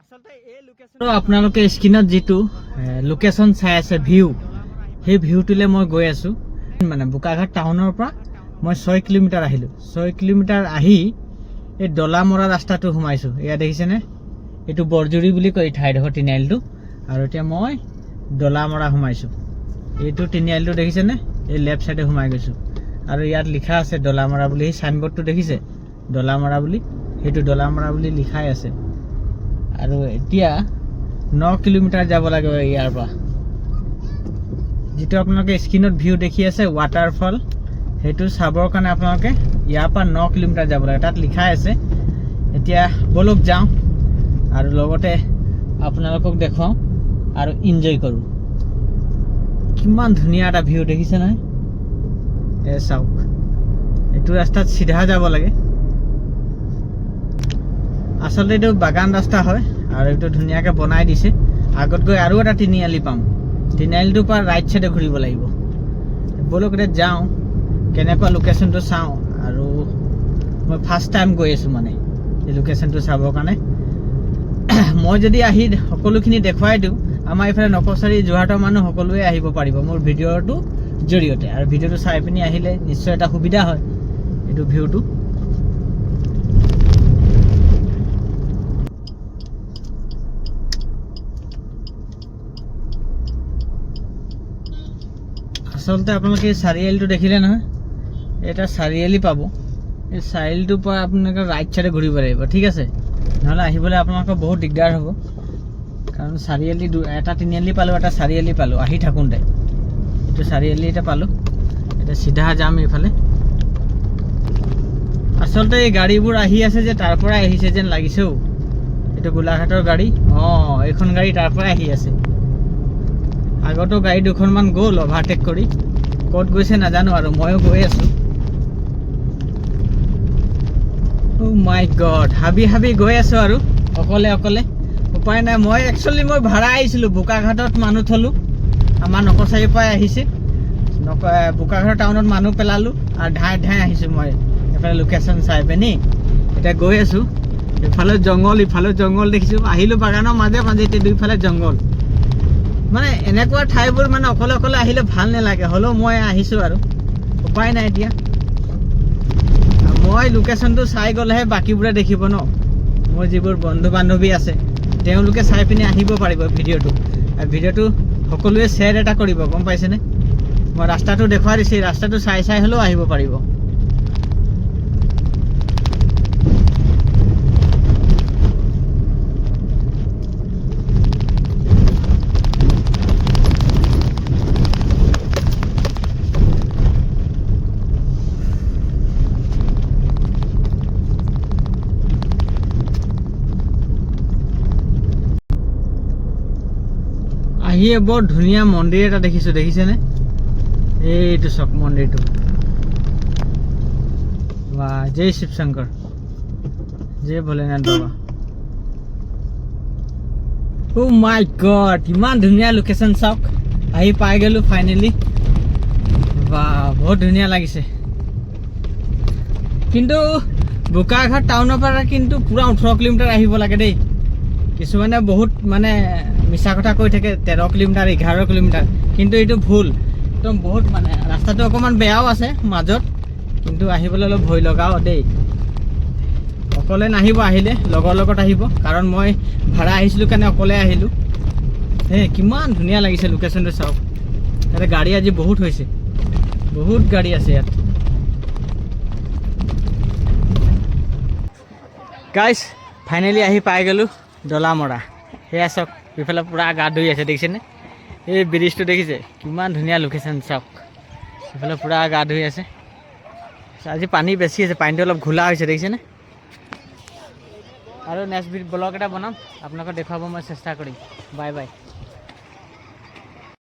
আপোনালোকে স্ক্ৰীনত যিটো লোকেশ্যন চাই আছে ভিউ, সেই ভিউটোলৈ মই গৈ আছোঁ। মানে বোকাঘাট টাউনৰ পৰা মই 6 কিলোমিটাৰ আহিলোঁ। 6 কিলোমিটাৰ আহি এই ডলামৰা ৰাস্তাটো সোমাইছোঁ। এয়া দেখিছেনে, এইটো বৰজুৰি বুলি কয় ঠাইডোখৰ তিনিআলিটো। আৰু এতিয়া মই ডলামৰা সোমাইছোঁ। এইটো তিনিআলিটো দেখিছেনে, এই লেফ্ট চাইডে সোমাই গৈছোঁ। আৰু ইয়াত লিখা আছে ডলামৰা বুলি, সেই চাইনবোৰ্ডটো দেখিছে ডলামৰা বুলি, সেইটো ডলামৰা বুলি লিখাই আছে। আৰু এতিয়া 9 কিলোমিটাৰ যাব লাগিব ইয়াৰ পৰা। যিটো আপোনালোকে স্ক্ৰীনত ভিউ দেখি আছে ৱাটাৰফল, সেইটো চাবৰ কাৰণে আপোনালোকে ইয়াৰ পৰা 9 কিলোমিটাৰ যাব লাগে, তাত লিখাই আছে। এতিয়া বলক যাওঁ আৰু লগতে আপোনালোকক দেখুৱাওঁ আৰু এনজয় কৰোঁ। কিমান ধুনীয়া এটা ভিউ দেখিছে নহয়, চাওক। এইটো ৰাস্তাত চিধা যাব লাগে। আচলতে এইটো বাগান ৰাস্তা হয় আৰু এইটো ধুনীয়াকৈ বনাই দিছে। আগত গৈ আৰু এটা তিনিআলি পাম, তিনিআলিটোৰ পৰা ৰাইট চাইডে ঘূৰিব লাগিব। বলক এতিয়া যাওঁ, কেনেকুৱা লোকেশ্যনটো চাওঁ। আৰু মই ফাৰ্ষ্ট টাইম গৈ আছোঁ মানে এই লোকেশ্যনটো চাবৰ কাৰণে। মই যদি আহি সকলোখিনি দেখুৱাই দিওঁ, আমাৰ এইফালে নকচাৰী যোৰহাটৰ মানুহ সকলোৱে আহিব পাৰিব মোৰ ভিডিঅ'টোৰ জৰিয়তে। আৰু ভিডিঅ'টো চাই পিনি আহিলে নিশ্চয় এটা সুবিধা হয় এইটো ভিউটো। আচলতে আপোনালোকে এই চাৰিআলিটো দেখিলে নহয়, এটা চাৰিআলি পাব। এই চাৰিআলিটোৰ পৰা আপোনালোকে ৰাইট চাইডে ঘূৰিব লাগিব, ঠিক আছে? নহ'লে আহিবলৈ আপোনালোকৰ বহুত দিগদাৰ হ'ব। কাৰণ চাৰিআলি এটা তিনিআলি পালোঁ, এটা চাৰিআলি পালোঁ আহি থাকোঁতে। এইটো চাৰিআলি এটা পালোঁ, এতিয়া চিধা যাম এইফালে। আচলতে এই গাড়ীবোৰ আহি আছে যে তাৰ পৰাই আহিছে যেন লাগিছেও। এইটো গোলাঘাটৰ গাড়ী, এইখন গাড়ী তাৰ পৰাই আহি আছে। আগতো গাড়ী দুখনমান গ'ল অভাৰটেক কৰি, ক'ত গৈছে নাজানো আৰু ময়ো গৈ আছোঁ। মাই গড, হাবি হাবি গৈ আছোঁ আৰু অকলে অকলে, উপায় নাই। মই ভাড়া আহিছিলোঁ, বোকাঘাটত মানুহ থলোঁ। আমাৰ নকচাৰীৰ পৰাই আহিছে, বোকাঘাট টাউনত মানুহ পেলালোঁ আৰু ধাই আহিছোঁ মই এইফালে লোকেশ্যন চাই পিনি। এতিয়া গৈ আছোঁ, ইফালে জংঘল ইফালে জংঘল দেখিছোঁ। আহিলোঁ বাগানৰ মাজে মাজে, এতিয়া দুইফালে জংঘল। মানে এনেকুৱা ঠাইবোৰ মানে অকলে অকলে আহিলে ভাল নালাগে, হ'লেও মই আহিছোঁ আৰু উপায় নাই। এতিয়া মই লোকেশ্যনটো চাই গ'লেহে বাকীবোৰে দেখিব ন। মোৰ যিবোৰ বন্ধু বান্ধৱী আছে তেওঁলোকে চাই পিনি আহিব পাৰিব ভিডিঅ'টো। আৰু ভিডিঅ'টো সকলোৱে শ্বেয়াৰ এটা কৰিব, গম পাইছেনে? মই ৰাস্তাটো দেখুৱাই দিছোঁ, ৰাস্তাটো চাই হ'লেও আহিব পাৰিব। আহিয়ে বৰ ধুনীয়া মন্দিৰ এটা দেখিছোঁ, দেখিছেনে? এইটো চক মন্দিৰটো, বা জয় শিৱ শংকৰ, জয় ভোলেনাথ বাবা। অ' মাই গড, ইমান ধুনীয়া লোকেশ্যন চাওক। আহি পাই গ'লোঁ ফাইনেলি। বা বহুত ধুনীয়া লাগিছে। কিন্তু বোকাঘাট টাউনৰ পৰা কিন্তু পূৰা 18 কিলোমিটাৰ আহিব লাগে দেই। কিছুমানে বহুত মানে মিছা কথা কৈ থাকে 13 কিলোমিটাৰ 11 কিলোমিটাৰ, কিন্তু এইটো ভুল একদম। বহুত মানে ৰাস্তাটো অকণমান বেয়াও আছে মাজত, কিন্তু আহিবলৈ অলপ ভয় লগাও দেই। অকলে নাহিব, আহিলে লগৰ লগত আহিব, কাৰণ মই ভাড়া আহিছিলোঁ কাৰণে অকলে আহিলোঁ। কিমান ধুনীয়া লাগিছে লোকেশ্যনটো চাওক। ইয়াতে গাড়ী আজি বহুত হৈছে, বহুত গাড়ী আছে ইয়াত। গাইছ, ফাইনেলি আহি পাই গ'লোঁ ডলামৰা। সেয়া চাওক, ইফালে পূৰা গা ধুই আছে, দেখিছেনে? এই ব্ৰিজটো দেখিছে, কিমান ধুনীয়া লোকেশ্যন চাওক। ইফালে পূৰা গা ধুই আছে। আজি পানী বেছি আছে, পানীটো অলপ ঘোলা হৈছে, দেখিছেনে? আৰু নেক্সট ব্লগ এটা বনাম, আপোনালোকক দেখুৱাব মই চেষ্টা কৰিম। Bye bye.